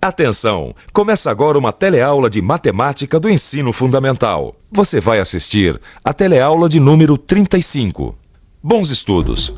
Atenção! Começa agora uma teleaula de matemática do ensino fundamental. Você vai assistir a teleaula de número 35. Bons estudos!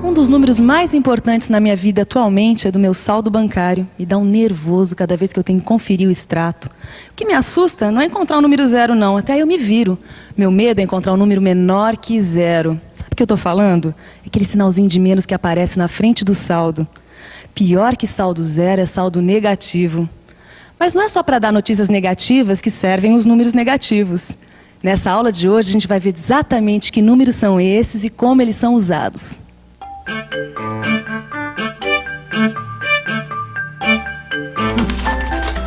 Um dos números mais importantes na minha vida atualmente é do meu saldo bancário. Me dá um nervoso cada vez que eu tenho que conferir o extrato. O que me assusta não é encontrar o número zero, não. Até aí eu me viro. Meu medo é encontrar um número menor que zero. Sabe o que eu estou falando? É aquele sinalzinho de menos que aparece na frente do saldo. Pior que saldo zero é saldo negativo. Mas não é só para dar notícias negativas que servem os números negativos. Nessa aula de hoje a gente vai ver exatamente que números são esses e como eles são usados.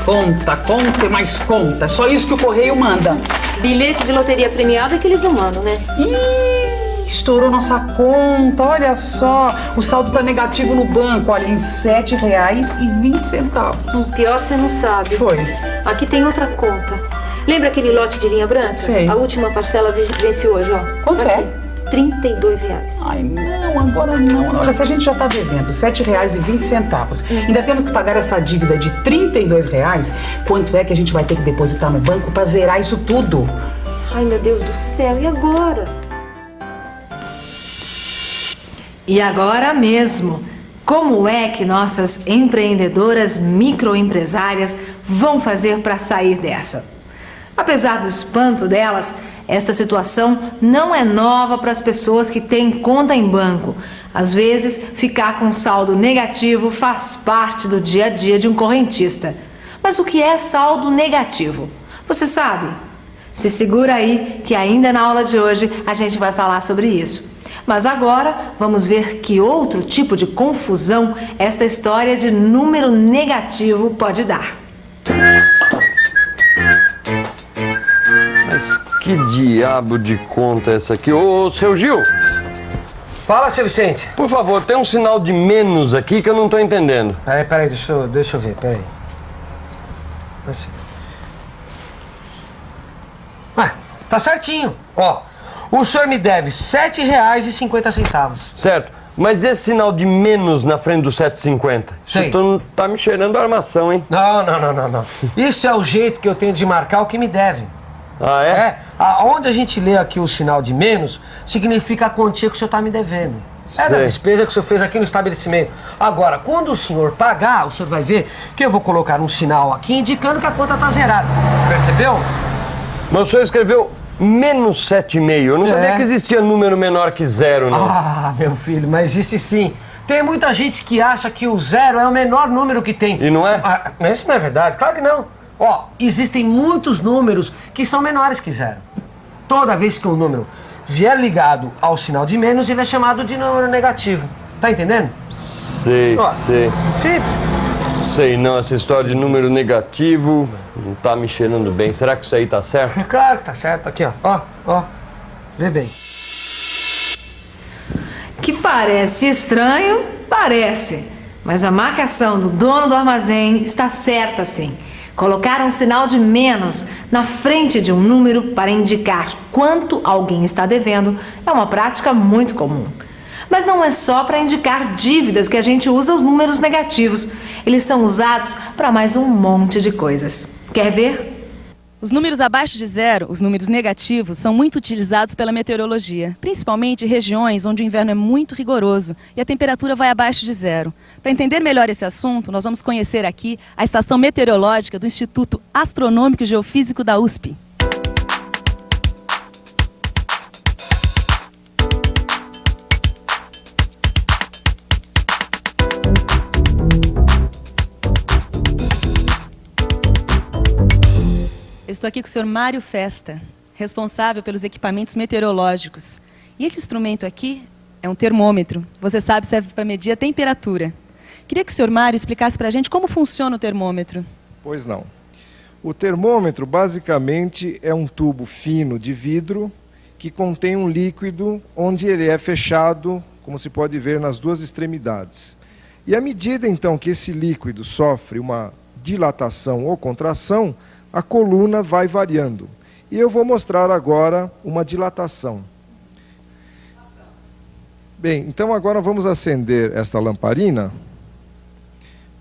Conta, conta e mais conta. É só isso que o correio manda. Bilhete de loteria premiada que eles não mandam, né? Ih, estourou nossa conta. Olha só. O saldo tá negativo no banco. Olha, em R$7,20. O pior você não sabe. Foi. Aqui tem outra conta. Lembra aquele lote de linha branca? Sei. A última parcela vence hoje, ó. Quanto aqui. é? R$32. Ai, não, agora não. Olha, se a gente já tá devendo R$7,20, ainda temos que pagar essa dívida de R$32, quanto é que a gente vai ter que depositar no banco pra zerar isso tudo? Ai, meu Deus do céu, e agora? E agora mesmo, como é que nossas empreendedoras microempresárias vão fazer para sair dessa? Apesar do espanto delas, esta situação não é nova para as pessoas que têm conta em banco. Às vezes, ficar com saldo negativo faz parte do dia a dia de um correntista. Mas o que é saldo negativo? Você sabe? Se segura aí que ainda na aula de hoje a gente vai falar sobre isso. Mas agora vamos ver que outro tipo de confusão esta história de número negativo pode dar. Mas que diabo de conta é essa aqui? Ô, seu Gil! Fala, seu Vicente. Por favor, tem um sinal de menos aqui que eu não tô entendendo. Peraí, deixa eu ver, peraí. Ué, tá certinho. Ó, o senhor me deve R$7,50. Certo, mas esse sinal de menos na frente do 7,50? Sei. Isso tá me cheirando a armação, hein? Não. Isso é o jeito que eu tenho de marcar o que me devem. Ah, é? Onde a gente lê aqui o sinal de menos, significa a quantia que o senhor tá me devendo. É da Sei. despesa que o senhor fez aqui no estabelecimento. Agora, quando o senhor pagar, o senhor vai ver que eu vou colocar um sinal aqui indicando que a conta tá zerada. Percebeu? Mas o senhor escreveu menos 7,5. Eu não sabia que existia número menor que zero, não. Ah, meu filho, mas existe sim. Tem muita gente que acha que o zero é o menor número que tem. E não é? Mas isso não é verdade, claro que não. Ó, existem muitos números que são menores que zero. Toda vez que um número vier ligado ao sinal de menos, ele é chamado de número negativo. Tá entendendo? Sei. Simples. Sei não, essa história de número negativo não tá me cheirando bem. Será que isso aí tá certo? Claro que tá certo. Aqui, ó. Vê bem. Que parece estranho, parece. Mas a marcação do dono do armazém está certa sim. Colocar um sinal de menos na frente de um número para indicar quanto alguém está devendo é uma prática muito comum. Mas não é só para indicar dívidas que a gente usa os números negativos. Eles são usados para mais um monte de coisas. Quer ver? Os números abaixo de zero, os números negativos, são muito utilizados pela meteorologia, principalmente em regiões onde o inverno é muito rigoroso e a temperatura vai abaixo de zero. Para entender melhor esse assunto, nós vamos conhecer aqui a estação meteorológica do Instituto Astronômico e Geofísico da USP. Eu estou aqui com o senhor Mário Festa, responsável pelos equipamentos meteorológicos. E esse instrumento aqui é um termômetro. Você sabe, serve para medir a temperatura. Queria que o senhor Mário explicasse para a gente como funciona o termômetro. Pois não. O termômetro, basicamente, é um tubo fino de vidro que contém um líquido onde ele é fechado, como se pode ver, nas duas extremidades. E à medida, então, que esse líquido sofre uma dilatação ou contração, a coluna vai variando. E eu vou mostrar agora uma dilatação. Bem, então agora vamos acender esta lamparina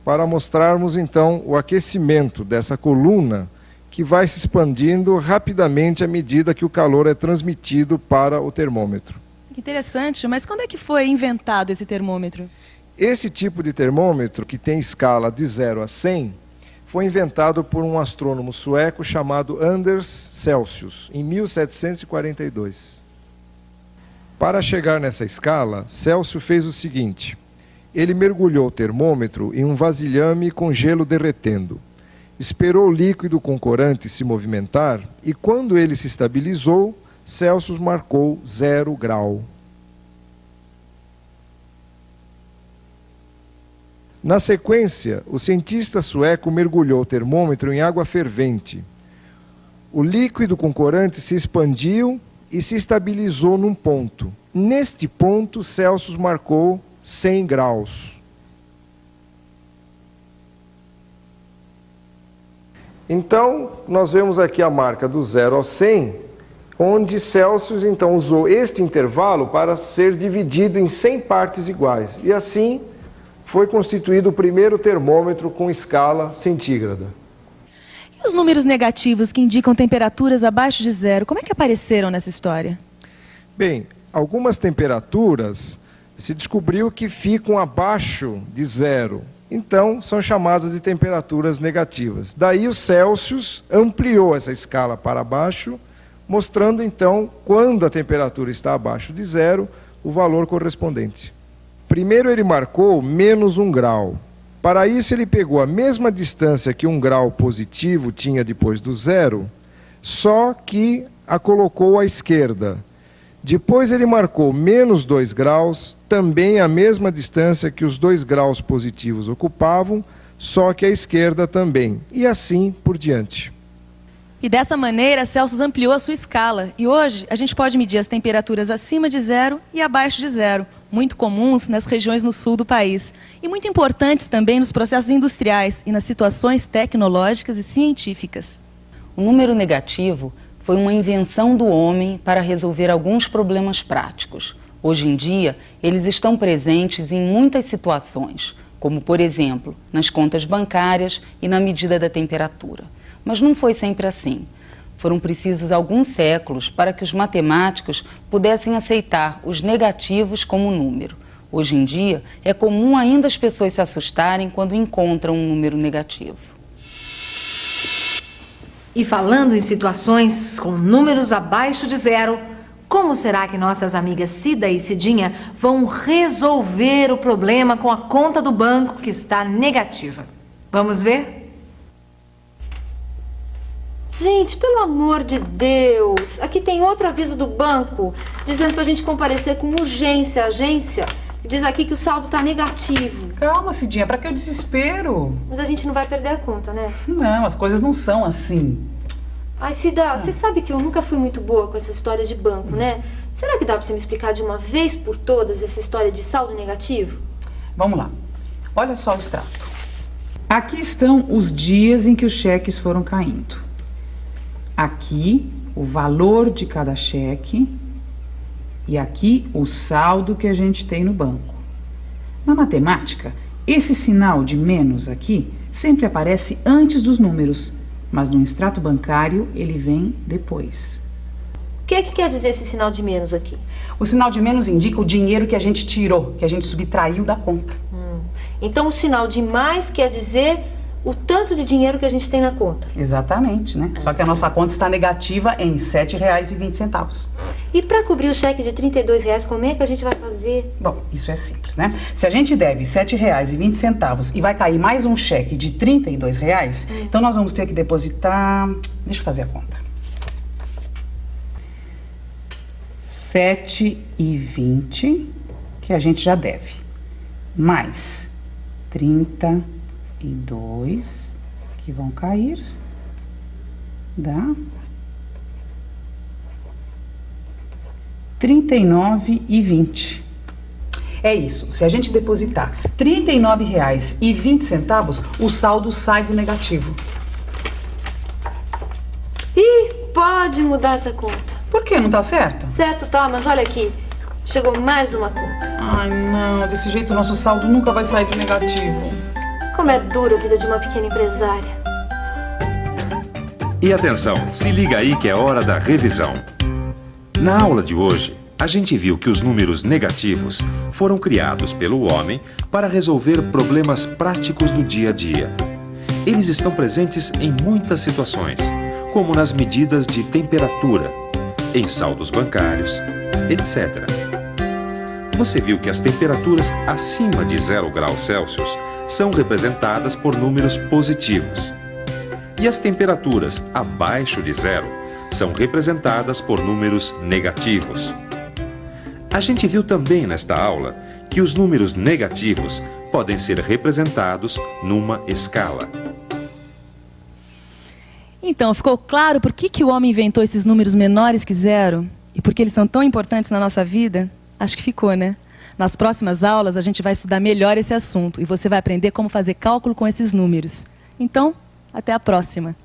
para mostrarmos então o aquecimento dessa coluna que vai se expandindo rapidamente à medida que o calor é transmitido para o termômetro. Que interessante, mas quando é que foi inventado esse termômetro? Esse tipo de termômetro, que tem escala de 0 a 100, foi inventado por um astrônomo sueco chamado Anders Celsius, em 1742. Para chegar nessa escala, Celsius fez o seguinte: ele mergulhou o termômetro em um vasilhame com gelo derretendo. Esperou o líquido com corante se movimentar e, quando ele se estabilizou, Celsius marcou 0 grau. Na sequência, o cientista sueco mergulhou o termômetro em água fervente. O líquido com corante se expandiu e se estabilizou num ponto. Neste ponto, Celsius marcou 100 graus. Então, nós vemos aqui a marca do 0 ao 100, onde Celsius então usou este intervalo para ser dividido em 100 partes iguais. E assim foi constituído o primeiro termômetro com escala centígrada. E os números negativos que indicam temperaturas abaixo de 0, como é que apareceram nessa história? Bem, algumas temperaturas se descobriu que ficam abaixo de 0. Então, são chamadas de temperaturas negativas. Daí o Celsius ampliou essa escala para baixo, mostrando então, quando a temperatura está abaixo de 0, o valor correspondente. Primeiro ele marcou menos 1 grau. Para isso ele pegou a mesma distância que 1 grau positivo tinha depois do 0, só que a colocou à esquerda. Depois ele marcou menos 2 graus, também a mesma distância que os 2 graus positivos ocupavam, só que à esquerda também, e assim por diante. E dessa maneira, Celsius ampliou a sua escala. E hoje, a gente pode medir as temperaturas acima de 0 e abaixo de 0, muito comuns nas regiões no sul do país. E muito importantes também nos processos industriais e nas situações tecnológicas e científicas. O número negativo foi uma invenção do homem para resolver alguns problemas práticos. Hoje em dia, eles estão presentes em muitas situações, como, por exemplo, nas contas bancárias e na medida da temperatura. Mas não foi sempre assim. Foram precisos alguns séculos para que os matemáticos pudessem aceitar os negativos como número. Hoje em dia, é comum ainda as pessoas se assustarem quando encontram um número negativo. E falando em situações com números abaixo de 0, como será que nossas amigas Cida e Cidinha vão resolver o problema com a conta do banco que está negativa? Vamos ver? Gente, pelo amor de Deus, aqui tem outro aviso do banco dizendo pra gente comparecer com urgência à agência. Diz aqui que o saldo tá negativo. Calma, Cidinha, pra que o desespero? Mas a gente não vai perder a conta, né? Não, as coisas não são assim. Ai, Cida, você sabe que eu nunca fui muito boa com essa história de banco, né? Será que dá pra você me explicar de uma vez por todas essa história de saldo negativo? Vamos lá. Olha só o extrato. Aqui estão os dias em que os cheques foram caindo. Aqui, o valor de cada cheque. E aqui, o saldo que a gente tem no banco. Na matemática, esse sinal de menos aqui sempre aparece antes dos números, mas no extrato bancário ele vem depois. O que é que quer dizer esse sinal de menos aqui? O sinal de menos indica o dinheiro que a gente tirou, que a gente subtraiu da conta. Então o sinal de mais quer dizer o tanto de dinheiro que a gente tem na conta. Exatamente, né? Só que a nossa conta está negativa em R$ 7,20. E para cobrir o cheque de R$ 32, como é que a gente vai fazer? Bom, isso é simples, né? Se a gente deve R$ 7,20 e vai cair mais um cheque de R$ 32, então nós vamos ter que depositar... Deixa eu fazer a conta. R$ 7,20 que a gente já deve. Mais 32 que vão cair, dá R$ 39,20. É isso, se a gente depositar R$ 39,20, o saldo sai do negativo. Ih, pode mudar essa conta. Por que? Não tá certo? Certo, tá, mas olha aqui, chegou mais uma conta. Ai, não, desse jeito o nosso saldo nunca vai sair do negativo. Como é dura a vida de uma pequena empresária. E atenção, se liga aí que é hora da revisão. Na aula de hoje, a gente viu que os números negativos foram criados pelo homem para resolver problemas práticos do dia a dia. Eles estão presentes em muitas situações, como nas medidas de temperatura, em saldos bancários, etc. Você viu que as temperaturas acima de 0 graus Celsius são representadas por números positivos. E as temperaturas abaixo de 0 são representadas por números negativos. A gente viu também nesta aula que os números negativos podem ser representados numa escala. Então, ficou claro por que o homem inventou esses números menores que 0? E por que eles são tão importantes na nossa vida? Acho que ficou, né? Nas próximas aulas, a gente vai estudar melhor esse assunto e você vai aprender como fazer cálculo com esses números. Então, até a próxima!